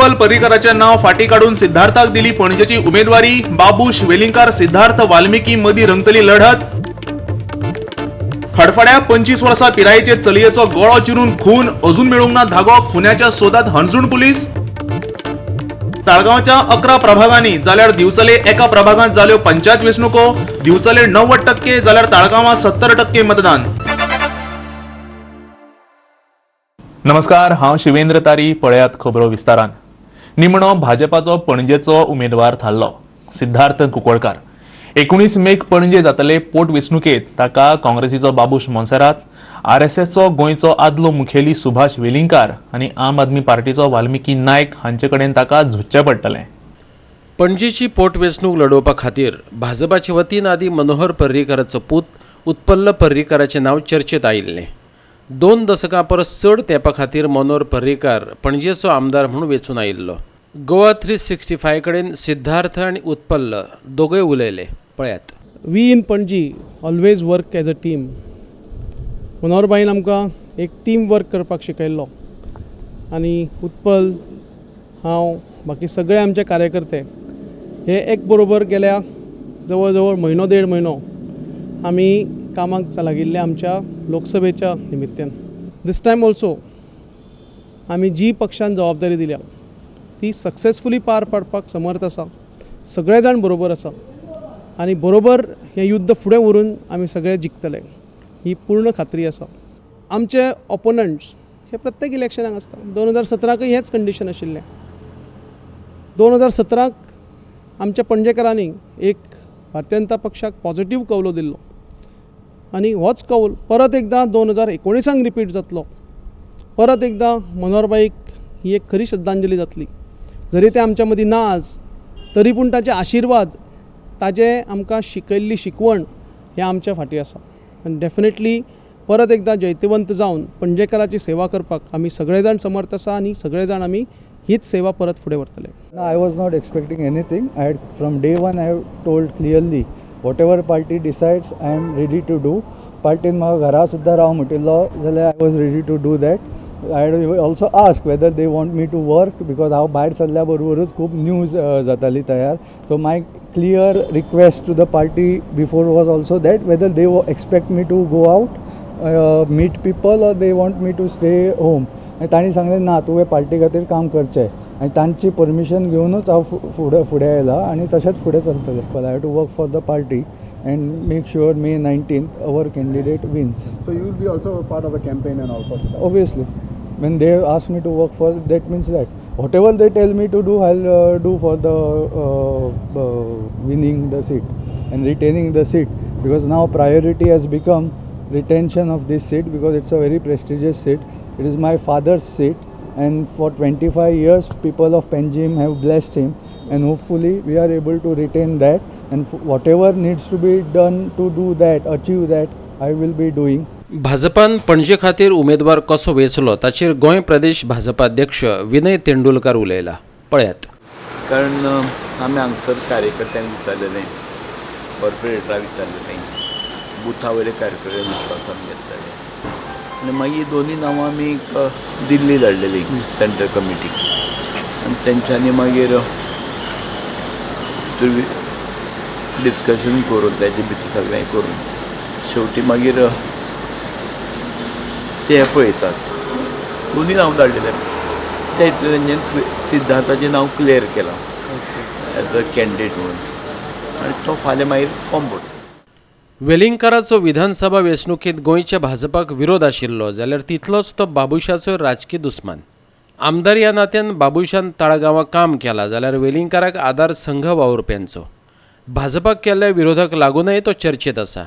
उत्पल पर्रीकराचे नाव फाटी काढून सिद्धार्थाक दिली पणजेची उमेदवारी। बाबूश वेलिंगकार सिद्धार्थ वाल्मिकी मदी रंगतली लढत। हडफड्या 25 वर्षा पिरायेचे चलयेचो गळो चिरून खून, अजून मिळूंक ना धागो। खुन्याच्या सोदात हणजूण पुलीस। ताळगावच्या 11 प्रभागांनी जाल्यार दिवचले एका प्रभागात जाल्यो पंचायत वेंचणुको। दिवचले 90% जाल्यार ताळगावां 70% मतदान। नमस्कार, हांव शिवेंद्र तारी। पळयात खबरो विस्तारान। निमणो भाजपाचो पणजेचो उमेदवार थारलो सिद्धार्थ कुंकळकार। 19 मेक पणजे जातले पोटवेंचणुकेत ताका काँग्रेसीचो बाबूश मोन्सेरात, आरएसएसचो गोंयचो आदलो मुखेली सुभाष वेलिंगकार आनी आम आदमी पार्टीचो वाल्मिकी नायक हांचे कडेन ताका झुजचें पडटलें। पणजेची पोटवेंचणूक लडोवपा खातीर भाजपाचे वतीन आदी मनोहर पर्रीकाराचो पूत उत्पल पर्रीकाराचें नांव चर्चेत आयिल्लें। 2 दशकां परस चड तेंपा खातीर मनोहर पर्रीकार पणजेचो आमदार म्हणून वेंचून आयिल्लो। गोवा 365 कडेन सिद्धार्थ आनी उत्पल दोगूय उलयले। पळयात। We in Panaji always work as a team. Manohar बाईन आमकां एक टीम वर्क करपाक शिकयल्लो आनी उत्पल हांव बाकी सगळे आमचे कार्यकर्ते हे एक बरोबर गेल्या जवळ जवळ म्हयनो देड म्हयनो आमी कामाक लागिल्ले आमच्या लोकसभेच्या निमित्तान। दिस टायम ऑल्सो आमी जी पक्षान जबाबदारी दिल्या ती सक्सेसफुली पार पाडपाक समर्थ आसा। सगळे जाण बरोबर आसा आनी बरोबर हें युद्ध फुडें व्हरून आमी सगळे जिखतले ही पूर्ण खात्री आसा। आमचे ऑपोनंट्स हे प्रत्येक इलेक्शनाक आसता। 2017 हेच कंडिशन आशिल्लें। 2017 आमच्या पणजेकारांनी एक भारतीय जनता पक्षाक पॉझिटिव्ह कौलो दिल्लो आनी होच कौल परत एकदा 2019 रिपीट जातलो। परत एकदा मनोहरबाईक ही एक खरी श्रद्धांजली जातली। जरी ते आमच्या मदीं ना आज तरी पूण ताचे आशिर्वाद, ताजे आमकां शिकयल्ली शिकवण हें आमच्या फाटीं आसा। आनी डेफिनेटली परत एकदा जैतवंत जावन पणजेकाराची सेवा करपाक आमी सगळे जाण समर्थ आसा आनी सगळे जाण आमी हीच सेवा परत फुडें व्हरतले। I was not expecting anything. From day one I have told clearly whatever party decides I am ready to do. Partin म्हाका घरा सुद्दां राव म्हटिल्लो जाल्यार I was ready to do that. I had also asked whether they want me to work because हांव भायर सरल्या बरोबरूच खूब news जाताली तयार। So my clear request to the party before was also that whether they expect me to go out, meet people or they want me to stay home. आनी तांणी सांगलें ना तुवें पार्टी खातीर काम करचें आनी तांची परमिशन घेवनूच हांव फुडें आयला आनी तशेंच फुडें चलतलें। But I have to work for the party and make sure May 19th our candidate wins. So you will be also a part of the campaign and all possible? Obviously. When they ask me to work for, that means that whatever they tell me to do, I'll do for the winning the seat and retaining the seat, because now priority has become retention of this seat because it's a very prestigious seat. It is my father's seat and for 25 years people of Panjim have blessed him and hopefully we are able to retain that and whatever needs to be done to do that, achieve that, I will be doing. भाजपान पणजे खातीर उमेदवार कसो वेंचलो ताचेर गोंय प्रदेश भाजपा अध्यक्ष विनय तेंडुलकार उलयला। पळयात। कारण आमी हांगसर कार्यकर्त्यांक विचारलेलें, कॉर्पोरेटरांक विचारलेलें, बुथा वयले कार्यकर्त्यांक विश्वासान घेतलेलें आनी मागीर दोनी नांवां आमी दिल्ली धाडलेलीं सेंट्रल कमिटीक आनी तेंच्यांनी मागीर डिस्कशन करून तेजे भितर सगळें करून शेवटी मागीर ते पळयतात दोनी नांव धाडलेले त्या हितून सिद्धार्थाचें नांव क्लियर केलां एज अ कॅन्डिडेट म्हणून आनी तो फाल्यां मागीर फॉर्म भरता। वेलिंगकाराचो विधानसभा वेंचणुकेत गोंयच्या भाजपाक विरोध आशिल्लो जाल्यार तितलोच तो बाबुशाचो राजकीय दुस्मान। आमदार ह्या नात्यान बाबुशान ताळगांवां काम केलां जाल्यार वेलिंगकाराक आदार संघ वावुरप्यांचो। भाजपाक केल्ल्या विरोधाक लागूनय तो चर्चेत आसा।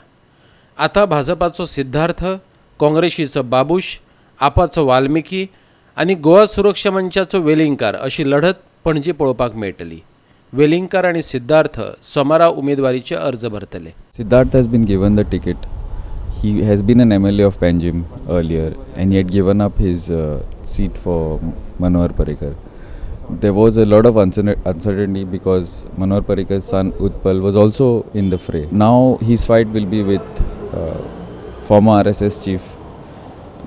आतां भाजपाचो सिद्धार्थ, काँग्रेसीचो बाबूश, आपाचो वाल्मिकी आनी गोवा सुरक्षा मंचाचो वेलिंगकार अशी लढत पणजे पळोवपाक मेळटली। वेलिंगकार आणि सिद्धार्थ सोमारा उमेदवारीचे अर्ज भरतले। Siddharth has been given the ticket. He has been an MLA of Panjim earlier and he had given up his seat for Manohar Parrikar. There was a lot of uncertainty because Manohar Parrikar's son Utpal was also in the fray. Now his fight will be with former RSS chief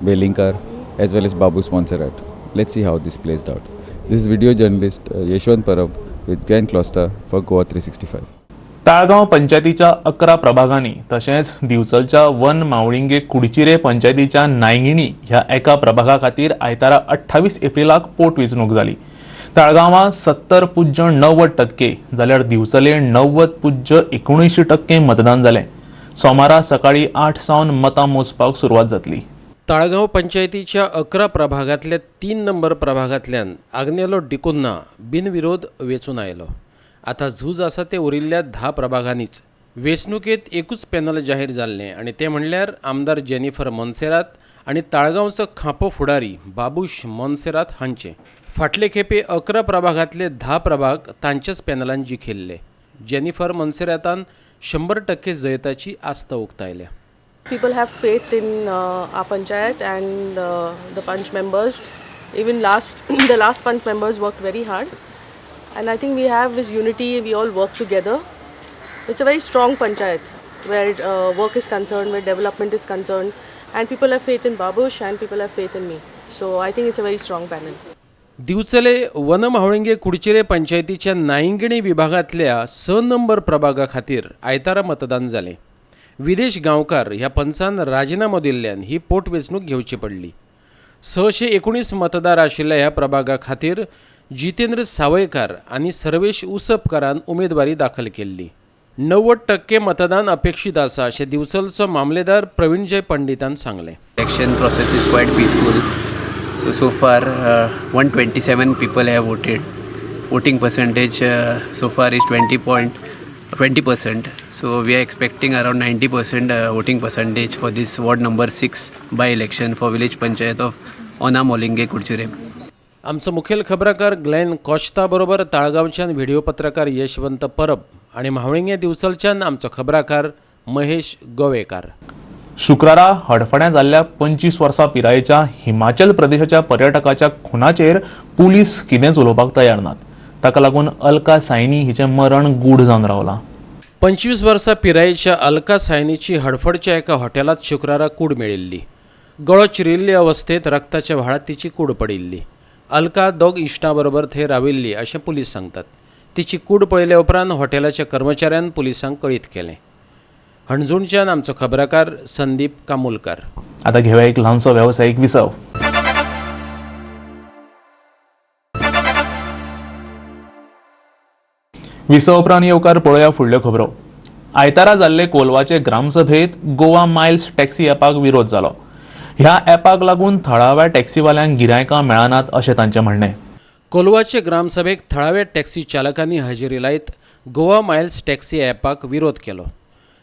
Velingkar as well as Babu Montserrat. Let's see how this plays out. This is video journalist Yeshwant Parab with Glenn Closter for Goa 365. ताळगाव पंचायतीच्या 11 प्रभागांनी तशेंच दिवचलच्या one Mavlinge Kudchire पंचायतीच्या नायंगिणी ह्या एका प्रभागा खातीर आयतारा 28 एप्रिलाक पोटवेंचणूक जाली. ताळगांवां 70.90% जाल्यार दिवचले 90.79% मतदान जालें. सोमारा सकाळी 8 सावन मतां मोजपाक सुरवात जातली. ताळगाव पंचायतीच्या 11 प्रभागातल्या 3 नंबर प्रभागांतल्यान आग्नेलो डिकुन्ना बिनविरोध वेचून आयलो. आता झूज आसा ते उरिल्ल्या 10 प्रभागांनीच. वेंचणुकेत एकूच पॅनल जाहीर जाल्लें आनी ते म्हणल्यार आमदार जेनिफर मोन्सेरात आनी ताळगांवचो खांपो फुडारी बाबूश मोन्सेरात हांचे. फाटले खेपे 11 प्रभागांतले 10 प्रभाग तांच्याच पॅनलान जिखिल्ले. जेनिफर मोन्सेरातान 100% जैताची आस्त उक्तायल्या. People have faith in our panchayat and the punch members. Even the last punch members worked very hard, and I think we have this unity. We all work together. It's a very strong panchayat where work is concerned, where development is concerned, and people have faith in Babush and people have faith in me. So I think it's a very strong panel. Divchale one म्हावळिंगे Kudchire पंचायतीच्या नायंगिणी विभागातल्या 6 number प्रभागा खातीर आयतारा मतदान जालें. विदेश गांवकार ह्या पंचान राजिनामो दिल्ल्यान ही पोटवेंचणूक घेवची पडली. 619 मतदार आशिल्ल्या ह्या प्रभागा खातीर जितेंद्र सावयकार आनी सर्वेश उसपकारान उमेदवारी दाखल केल्ली. 90% मतदान अपेक्षित आसा अशें दिवचलचो मामलेदार प्रवीणजय पंडितान सांगलें. Election process is quite peaceful. So far 127 people have voted. Voting percentage so far is 20%. So we are expecting around 90% voting percentage for this ward number 6 by election for village panchayat of Ona Molinge Kudchure. आमचो मुखेल खबराकार Glenn Costa बरोबर ताळगांवच्यान video पत्रकार यशवंत परब आनी म्हावळिंगे दिवचलच्यान आमचो खबराकार महेश गोवेकार. शुक्रारा हडफड्यां जाल्ल्या 25 वर्सां पिरायेच्या हिमाचल प्रदेशाच्या पर्यटकाच्या खुनाचेर पुलीस कितेंच उलोवपाक तयार नात. ताका लागून अलका सायनी हिचें मरण गूढ जावन रावलां. 25 वर्सां पिरायेच्या अलका सायनीची हडफडच्या एका हॉटेलात शुक्रारा कूड मेळिल्ली. गळो चिरिल्ले अवस्थेत रक्ताच्या व्हाळात तिची कूड पडिल्ली. अलका 2 इश्टां बरोबर थंय राविल्ली अशें पुलीस सांगतात. तिची कूड पळयल्या उपरांत हॉटेलाच्या कर्मचाऱ्यान पुलिसांक कळीत केलें. हणजूणच्यान आमचो खबराकार संदीप कामुलकार. आता घेऊया एक ल्हानसो व्यावसायिक विसव. विसव उपरांत येवकार पळोवया फुडल्यो खबरो. आयतारा जाल्ले कोलवाचे ग्रामसभेत गोवा मायल्स टॅक्सी ॲपाक विरोध जालो. ह्या ॲपाक लागून थळाव्या टॅक्सीवाल्यांक गिरायकां मेळनात अशें तांचें म्हणणें. कोलवाचे ग्रामसभेक थळाव्या टॅक्सी चालकांनी हजेरी लायत गोवा मायल्स टॅक्सी ॲपाक विरोध केलो.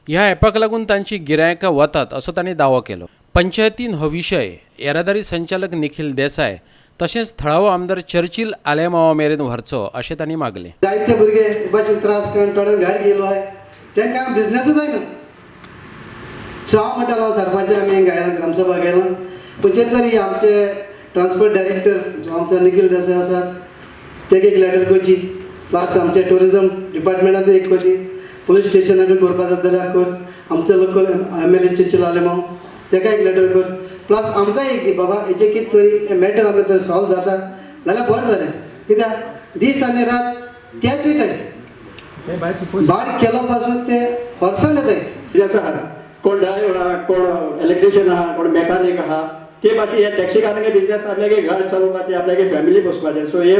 ह्या ॲपाक लागून तांची गिरायकां वतात असो तांणी दावो केलो. पंचायतीन हो विशय येरादारी संचालक निखिल देसाय तशेंच थळावो आमदार चर्चिल आलेमावा मेरेन व्हरचो अशें तांणी मागलें. जायते भुरगे भाशेन त्रास करून थोडे घाट गेलो आहे तांकां बिझनेसूच जायना. सो हांव म्हणटालो सरपंच आमी ग्रामसभा गेलो खंयचे तरी आमचे ट्रान्सपोर्ट डायरेक्टर जो आमचो निखिल देसाय आसा तेका एक लेटर करची, प्लस आमचे टुरिजम डिपार्टमेंटान एक करची, पुलीस स्टेशनाक करपा जाता जाल्यार कर, आमचो लोकल MLA चर्चिल आलेमाव तेका एक लेटर कर, प्लस आमकां एक की बाबा हेचे कितें तरी मॅटर आमकां तर सॉल्व जाता जाल्यार बरें जालें. कित्याक दीस आनी रात तेच वयताय भायर केलो पासून ते वर्सान येताय. कोण ड्रायव्हर आहा, कोण इलेक्ट्रिशियन आहा, कोण मेकॅनिक आहा, ते भाशेन हे टॅक्सीकारांगे बिझनेस आपल्यागे घर चलोवपाचें, आपल्यागे फॅमिली पोसपाचें. सो हे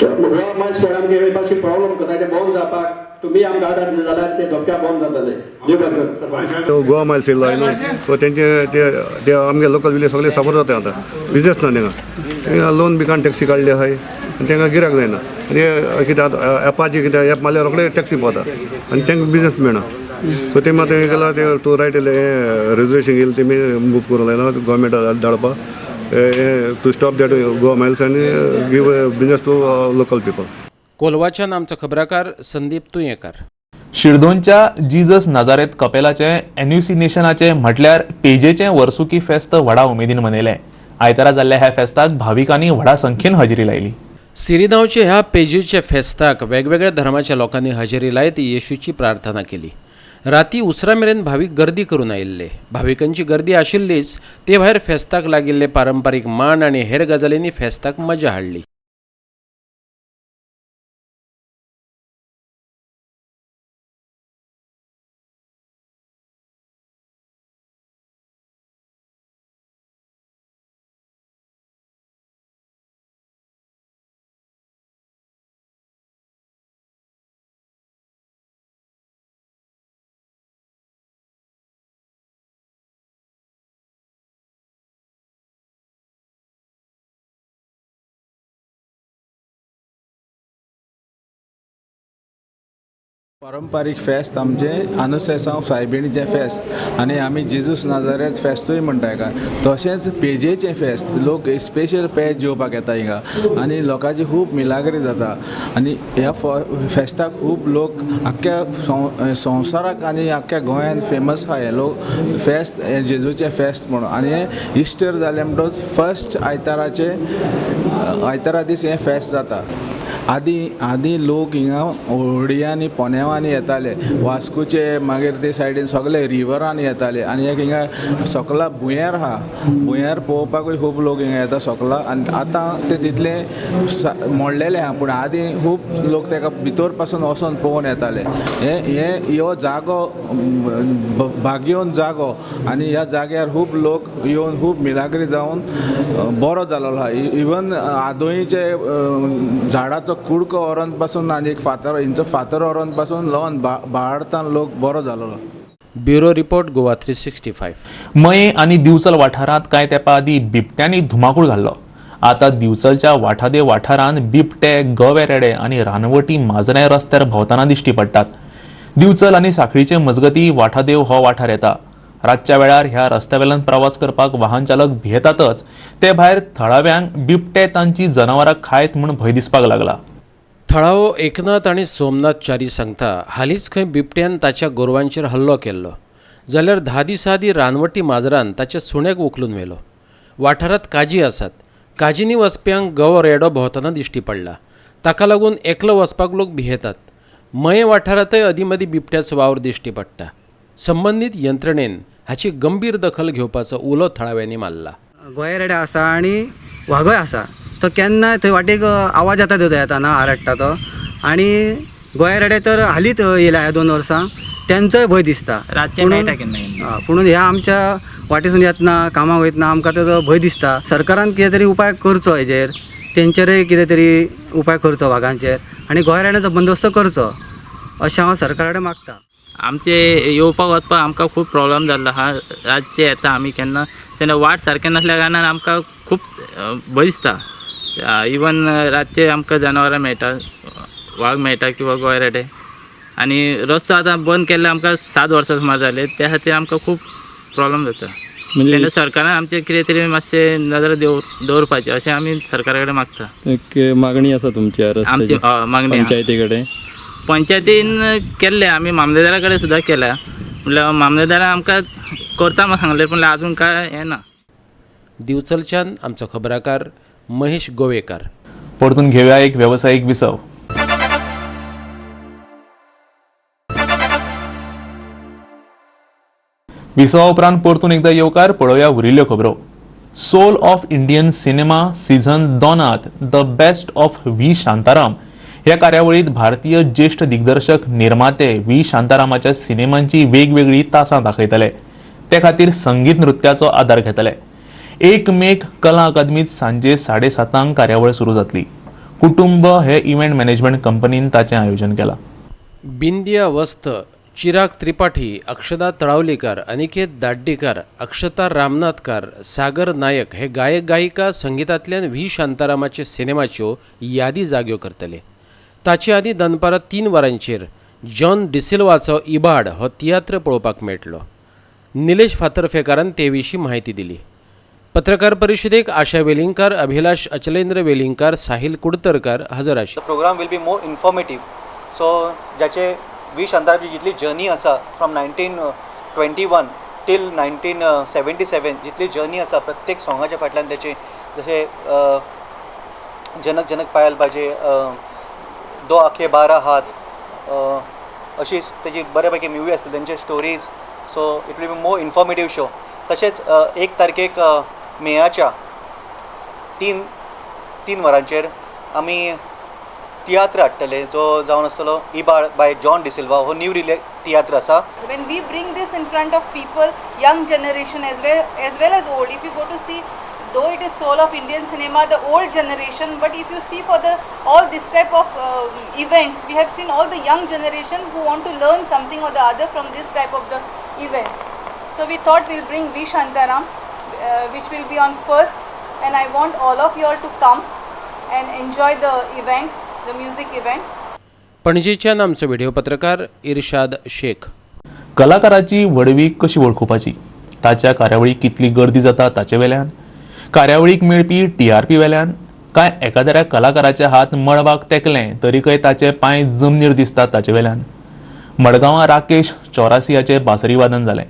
गोवा मायल्स कोणाक हे भाशेन प्रॉब्लेम करता ते बंद जावपाक तुम्ही आमकां आदार दिले जाल्यार ते धोक्या बंद जातले. गोवा मायल्स येयलो न्हू, सो तेंचे ते आमगे लोकल विलेज सगळे सफर जाता आतां. बिझनेस ना तेंका लोन बिकान टॅक्सी काडली आहाय आनी तेंका गिरायक जायना. आनी कितें आतां एपाची कितें एप मारल्यार रोखडे टॅक्सी पावता आनी तेंका बिझनेस मेळना. सो ते मात केला ते टू रायट रेजर्वेशन येयलें तेमी मूव करूंक लायला गोवमेंटा धाडपा to stop that Goa miles आनी give business to local people. कोलवाच्यान आमचो खबराकार संदीप तुयेकर. शिरदोनच्या जिजस नाजारेत कपेलाचे एन्युसिनेशनाचे म्हटल्यार पेजेचें वर्सुकी फेस्त व्हडा उमेदीन मनयलें. आयतारा जाल्ल्या ह्या फेस्ताक भाविकांनी व्हडा संख्येन हजेरी लायली. सिरिनांवचे ह्या पेजेच्या फेस्ताक वेगवेगळ्या धर्माच्या लोकांनी हजेरी लायत येशूची प्रार्थना केली. राती उसरा मेरेन भाविक गर्दी करून आयिल्ले. भाविकांची गर्दी आशिल्लीच ते भायर फेस्ताक लागिल्ले पारंपारीक मांड आनी हेर गजालींनी फेस्ताक मजा हाडली. पारंपारीक फेस्त आमचें अनुसेसांव सायबिणीचें फेस्त आनी आमी जेजूस नाजारेत फेस्तूय म्हणटा हेका. तशेंच पेजेचें फेस्त, लोक स्पेशल पेज जेवपाक येता हिंगा आनी लोकांची खूब मिलाग्री जाता आनी ह्या फेस्ताक खूब लोक आख्ख्या संवसाराक आनी आख्ख्या गोंयांत फेमस आहा हे लोक फेस्त, हें जेजूचें फेस्त म्हणून. आनी हें इस्टर जालें म्हणटच फर्स्ट आयतारा दीस हें फेस्त जाता. आदी लोक हिंगा व्हडयांनी पोनेवांनी येताले, वास्कोचे मागीर ते सायडीन सगळे रिवरान येताले आनी एक हिंगा सकला भुंयार आहा, भुंयार पळोवपाकूय खूब लोक हिंगा येता सकला. आनी आतां ते तितले मोडलेले आहा पूण आदीं खूब लोक तेका भितर पासून वचोन पळोवन येताले. हो जागो भाग्योन जागो आनी ह्या जाग्यार खूब लोक येवन खूब मिलाग्री जावन बरो जालोलो आहा. इवन आदोळीचे झाडाचो कुडको व्हरोन पासून आनी एक फातर हिंचो फातर व्हरोन पासून लावन बाळारतान लोक बरो जालोलो. Bureau report Goa 365. मये आनी दिवचल वाठारांत कांय तेंपा आदीं बिबट्यांनी धुमाकूळ घाल्लो. आतां दिवचलच्या वाठादे वाठारांत बिबटे, गवे रेडे आनी रानवटी माजरे रस्त्यार भोंवतना दिश्टी पडटात. दिवचल आनी सांखळीचे मजगतीं वाठादेव हो वाठार येता. रातच्या वेळार ह्या रस्त्यावेल्यान प्रवास करपाक वाहन चालक भियेतातच, ते भायर थळाव्यांक बिबटे तांची जनावरां खायत म्हूण भंय दिसपाक लागला. थळावो एकनाथ आनी सोमनाथ च्यारी सांगता, हालींच खंय बिबट्यान ताच्या गोरवांचेर हल्लो केल्लो, जाल्यार 10 दिसां आदीं रानवटी माजरान ताच्या सुण्याक उखलून व्हेलो. वाठारांत काजी आसात. काजींनी वचप्यांक गवो रेडो भोंवतना दिश्टी पडला. ताका लागून एकलो वचपाक लोक भियेतात. मये वाठारांतय अदीं-मदीं बिबट्याचो वावर दिश्टी पडटा. संबंदीत यंत्रणेन हाची गंभीर दखल घेवपाचो उलो थळाव्यांनी मारला. गोंय रेडे आसा आनी वागोय आसा. तो केन्नाय थंय वाटेक आवाज येता येताना आरडटा तो. आनी गोंय रेडे तर हालींच येयला ह्या 2 वर्सां, तेंचोय भंय दिसता. पुणून ह्या आमच्या वाटेसून येतना कामाक वयतना आमकां तेजो भंय दिसता. सरकारान कितें तरी उपाय करचो हेजेर, तेंचेरय कितें तरी उपाय करचो वाघांचेर आनी गोंय रेड्याचो बंदोबस्त करचो अशें हांव सरकारा कडेन मागतां. आमचे येवपाक वचपाक आमकां खूब प्रॉब्लेम जाल्लो आहा. रातचे येता आमी केन्ना तेन्ना वाट सारकें नासल्या कारणान आमकां खूब भंय दिसता. इवन रातचे आमकां जनावरां मेळटा, वाघ मेळटा किंवा गोंय रेडे. आनी रस्तो आतां बंद केल्ले आमकां 7 वर्सां सुमार जाले, त्या खातीर आमकां खूब प्रॉब्लेम जाता. तेन्ना सरकारान आमचे कितें तरी मातशें नजर दवरपाचें अशें आमी सरकारा कडेन मागता. एक मागणी आसा तुमची आमची मागणी पंचायती कडेन? पंचायतीन केल्ले, आमी मामलेदारा कडेन सुद्दां केल्या. म्हणल्यार मामलेदारान आमकां करता म्हण सांगलें पूण आजून काय हें ना. दिवचलच्यान आमचो खबराकार महेश गोवेकार. परतून घेवया एक वेवसायीक विसव. विसवा उपरांत परतून एकदा येवकार पळोवया उरिल्ल्यो खबरो. Soul of Indian cinema season 2 the best of V Shantaram ह्या कार्यावळीत भारतीय ज्येष्ठ दिग्दर्शक निर्माते व्ही शांतारामाच्या सिनेमांची वेगवेगळी तासां दाखयतले. ते खातीर संगीत नृत्याचो आदार घेतले. 1 मेक कला अकादमीत सांजे 7:30 कार्यावळ सुरू जातली. कुटुंब हे इव्हेंट मॅनेजमेंट कंपनीन ताचें आयोजन केलां. बिंदिया वस्त, चिराग त्रिपाठी, अक्षदा तळावलीकर, अनिकेत दाड्डीकर, अक्षता रामनाथकार, सागर नायक हे गायक गायिका संगीतांतल्यान व्ही शांतारामाचे सिनेमाच्यो यादी जाग्यो करतले. ताचे आदीं दनपारां 3 वरांचेर जॉन डिसिल्वाचो इबाड हो तियात्र पळोवपाक मेळटलो. निलेश फातर्फेकारान ते विशीं म्हायती दिली. पत्रकार परिशदेक आशा वेलिंगकार, अभिलाष अचलेंद्र वेलिंगकार, साहिल कुडतरकार हजर आशिल्ले. Programme will be more informative. So जाचे व्ही शांतारामची जितली जर्नी आसा फ्रॉम 1921 टील 1977 जितली जर्नी आसा प्रत्येक सॉंगाच्या फाटल्यान त्याचे जशे जनक जनक पायल बाजे, दो आखे 12 हात अशी त्याची बऱ्यापैकी मूवी आसता त्यांचे stories. So it will be more informative show. तशेंच 1 तारखेक मेयाच्या 3 वरांचेर आमी तियात्र हाडटले जो जावन आसतलो इबाड बाय जॉन डिसिल्वा. हो न्यू तियात्र आसा. When we bring this in front of people, young generation as well as old, if you go to see, though it is soul of Indian cinema, the old generation, but if you see for all this type of events, we have seen all the young generation who want to learn something or the other from this type of the events. So we thought we'll bring V Shantaram, which will be on 1st, and I want all of you all to come and enjoy the event, the music event. पणजेच्यान आमचो video पत्रकार इर्शाद शेख. कलाकाराची वडवी कशी वळखुपाची, ताच्या कार्यावळीक कितली गर्दी जाता ताचे वेल्यान, कार्यावळीक मेळपी TRP वेल्यान, काय एकाद्या कलाकाराचे हात मळबाक तेकले तरीकय ताचे पांय जमनीर दिसतात ताचे वेल्यान. मडगांवां राकेश चौरासियाचे बासरी वादन जालें.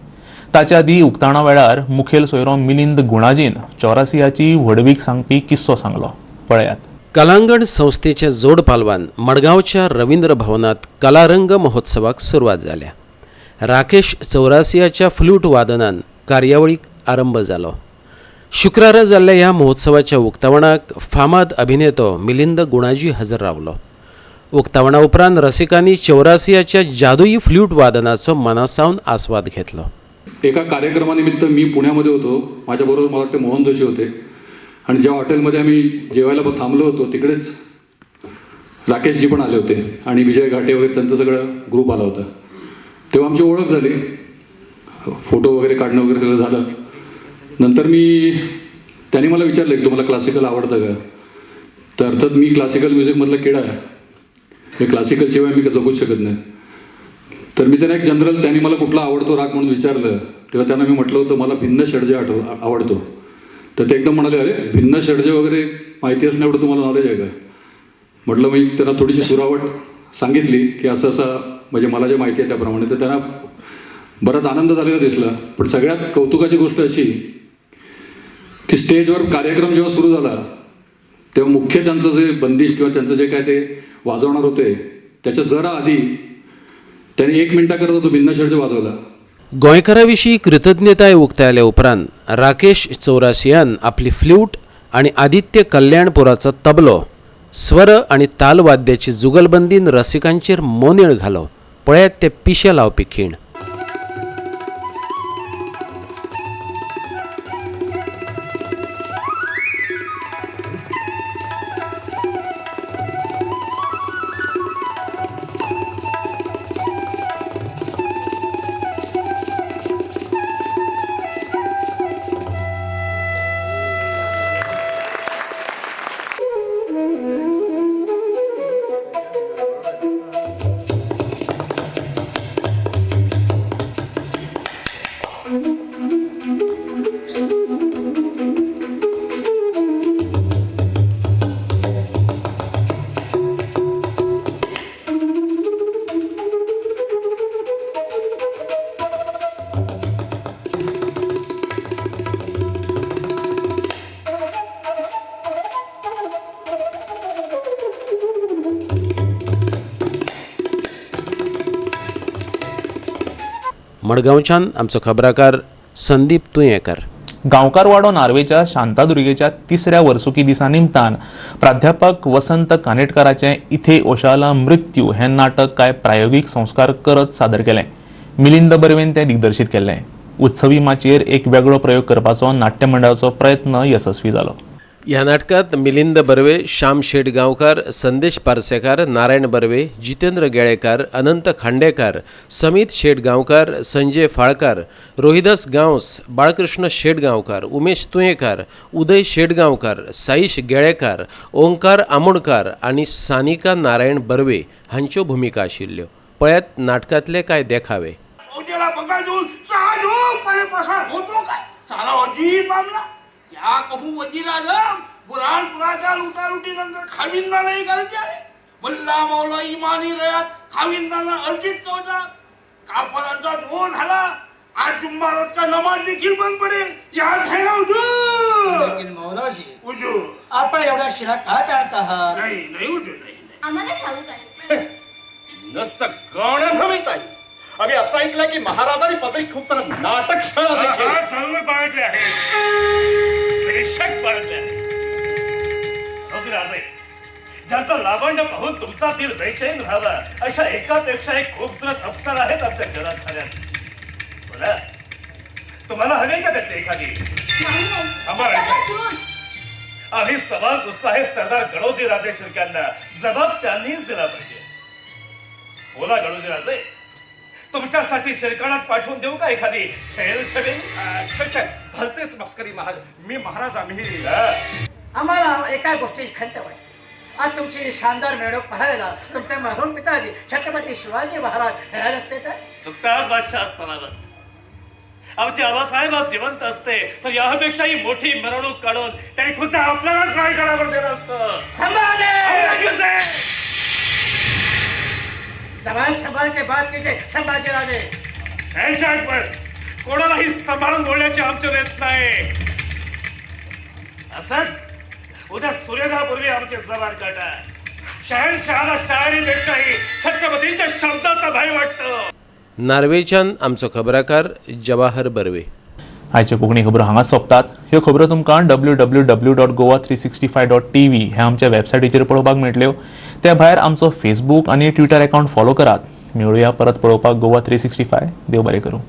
ताच्या आदी उक्तावणा वेळार मुखेल सोयरो मिलिंद गुणाजीन चौरासियाची वडवीक सांगपी किस्सो सांगलो. पळयात. कलांगण संस्थेच्या जोड पालवान मडगांवच्या रवींद्र भवनात कलारंग महोत्सवाक सुरवात जाल्या. राकेश चौरासियाच्या फ्लूट वादनान कार्यावळीक आरंभ जालो. शुक्रारा जाल्ल्या ह्या महोत्सवाच्या उक्तावणाक फामाद अभिनेतो मिलिंद गुणाजी हजर रावलो. उक्तावणा उपरांत रसिकांनी चौरासियाच्या जादुई फ्लूट वादनाचो मनासावन आस्वाद घेतलो. एका कार्यक्रमानिमित्त मी पुण्यामध्ये होतो. माझ्याबरोबर मला वाटतं मोहन जोशी होते आणि ज्या हॉटेलमध्ये आम्ही जेवायला थांबलो होतो तिकडेच राकेशजी पण आले होते आणि विजय घाटे वगैरे त्यांचं सगळं ग्रुप आला होता. तेव्हा आमची ओळख झाली, फोटो वगैरे काढणं वगैरे सगळं झालं. नंतर त्यांनी मला विचारलं की तुम्हाला क्लासिकल आवडतं का. तर अर्थात मी क्लासिकल म्युझिकमधला किडा आहे, हे क्लासिकलशिवाय मी जगूच शकत नाही. तर मी त्यांना एक जनरल त्यांनी मला कुठला आवडतो राग म्हणून विचारलं तेव्हा त्यांना मी म्हटलं होतं मला भिन्न षड्जे आवडतो. तर ते एकदम म्हणाले, अरे भिन्न षड्जे वगैरे माहिती असणं एवढं तुम्हाला नॉलेज आहे का. म्हटलं मी त्यांना थोडीशी सुरावट सांगितली की असं असं म्हणजे मला जे माहिती आहे त्याप्रमाणे. तर त्यांना बराच आनंद झालेला दिसला. पण सगळ्यात कौतुकाची गोष्ट अशी की स्टेजवर कार्यक्रम जेव्हा सुरू झाला तेव्हा मुख्य त्यांचं जे बंदिश किंवा त्यांचं जे काय ते वाजवणार होते त्याच्या जरा आधी त्यांनी 1 मिनिटाकरता तो भिन्न षड्ज वाजवला. गोंयकाराविशीं कृतज्ञताय उक्तायले उपरांत राकेश चौरासियान आपली फ्लूट आणि आदित्य कल्याणपुराचो तबलो, स्वर आणि तालवाद्याची जुगलबंदीन रसिकांचेर मोनीळ घालो. पळयात ते पिशे लावपी खीण. मडगांवच्यान आमचो खबराकार संदीप तुयेकर. गांवकार वाडो नार्वेच्या शांतादुर्गेच्या 3ऱ्या वर्सुकी दिसा निमतान प्राध्यापक वसंत कानेटकराचे इथे ओशाला मृत्यू हे नाटक काय प्रायोगिक संस्कार करत सादर केलें. मिलिंद बर्वेन तें दिग्दर्शीत केल्लें. उत्सवी माचयेर एक वेगळो प्रयोग करपाचो नाट्य मंडळाचो प्रयत्न यशस्वी जालो. ह्या नाटकात मिलिंद बर्वे, श्याम शेट गांवकार, संदेश पार्सेकार, नारायण बर्वे, जितेंद्र गेळेकार, अनंत खांडेकार, समीत शेट गांवकार, संजय फाळकार, रोहिदास गांवस, बाळकृष्ण शेट गांवकार, उमेश तुयेकार, उदय शेट गांवकार, साईश गेळेकार, ओंकार आमोणकार आणि सानिका नारायण बर्वे हांच्यो भुमिका आशिल्ल्यो. पळयात नाटकातले काय देखावे. क्या कहूँ वजीर आजम, बुरहानपुराच्या लुटालुटीनंतर खाविंदा नाही करायचे आले. मुल्ला मौला इमानी रयात खाविंदांना अर्जित नव्हता. काफरांचा जोर झाला. आज जुम्मा रोज का नमाज देखील बंद पडेल. याद है ना हुजूर? लेकिन मौलाजी हुजूर आपण एवढा शिरा का टाळता आहात? नाही नाही हुजूर नाही. आम्हाला ठाऊक आहे. नसतं गाणं नव्हेत आहे. आम्ही असं ऐकलं की महाराजांनी पदरी खूप सारं नाटक जरूर पाळले आहे. ज्यांचा लावण्य पाहून तुमचा दिल बेचैन व्हावा अशा एकापेक्षा एक खूपसारत अफसर आहेत आमच्या जनात झाल्यात. बोला, तुम्हाला हवे का त्यातली एखादी? आम्ही सवाल नुसता आहे सरदार गणोजी राजे शिर्क्यांना. जबाब त्यांनीच दिला पाहिजे. बोला गणोजी राजे, तुमच्यासाठी शिरकाणात पाठवून देऊ का एखादी छेल छबी? भलतेच मस्करी महाराज. मी महाराज आम्ही आम्हाला एका गोष्टीची खंत वाटते. आज तुमची शानदार मिरवणूक पाहायला तुमचे मरून पिताजी छत्रपती शिवाजी महाराज हे रस्ते तर चुकतात बादशाह सलामत. आमचे आबासाहेब आज जिवंत असते तर यापेक्षाही मोठी मिरवणूक काढून त्यांनी खुद्द आपल्यालाच रायगडावर दिलं असतं. जवान संभाल के बात कीजिए संभाजी राजे. पण कोणालाही सांभाळून बोलण्याची आमच्यात येत नाही. असत उद्या सूर्योदयापूर्वी आमचे जवान काटा. शहनशहाला शायरीपेक्षाही छत्रपतींच्या शब्दाचा भय वाटतो. नार्वेच्यान आमचो खबराकार जवाहर बर्वे. आयच्यो कोंकणी खबरो हांगाच सोंपतात. ह्यो खबरो तुमकां www.goa365.tv ह्या आमच्या वेबसायटीचेर पळोवपाक मेळटल्यो. त्या भायर आमचो फेसबूक आनी ट्विटर अकावंट फॉलो करात. मेळुया परत पळोवपाक गोवा 365. देव बरें करूं.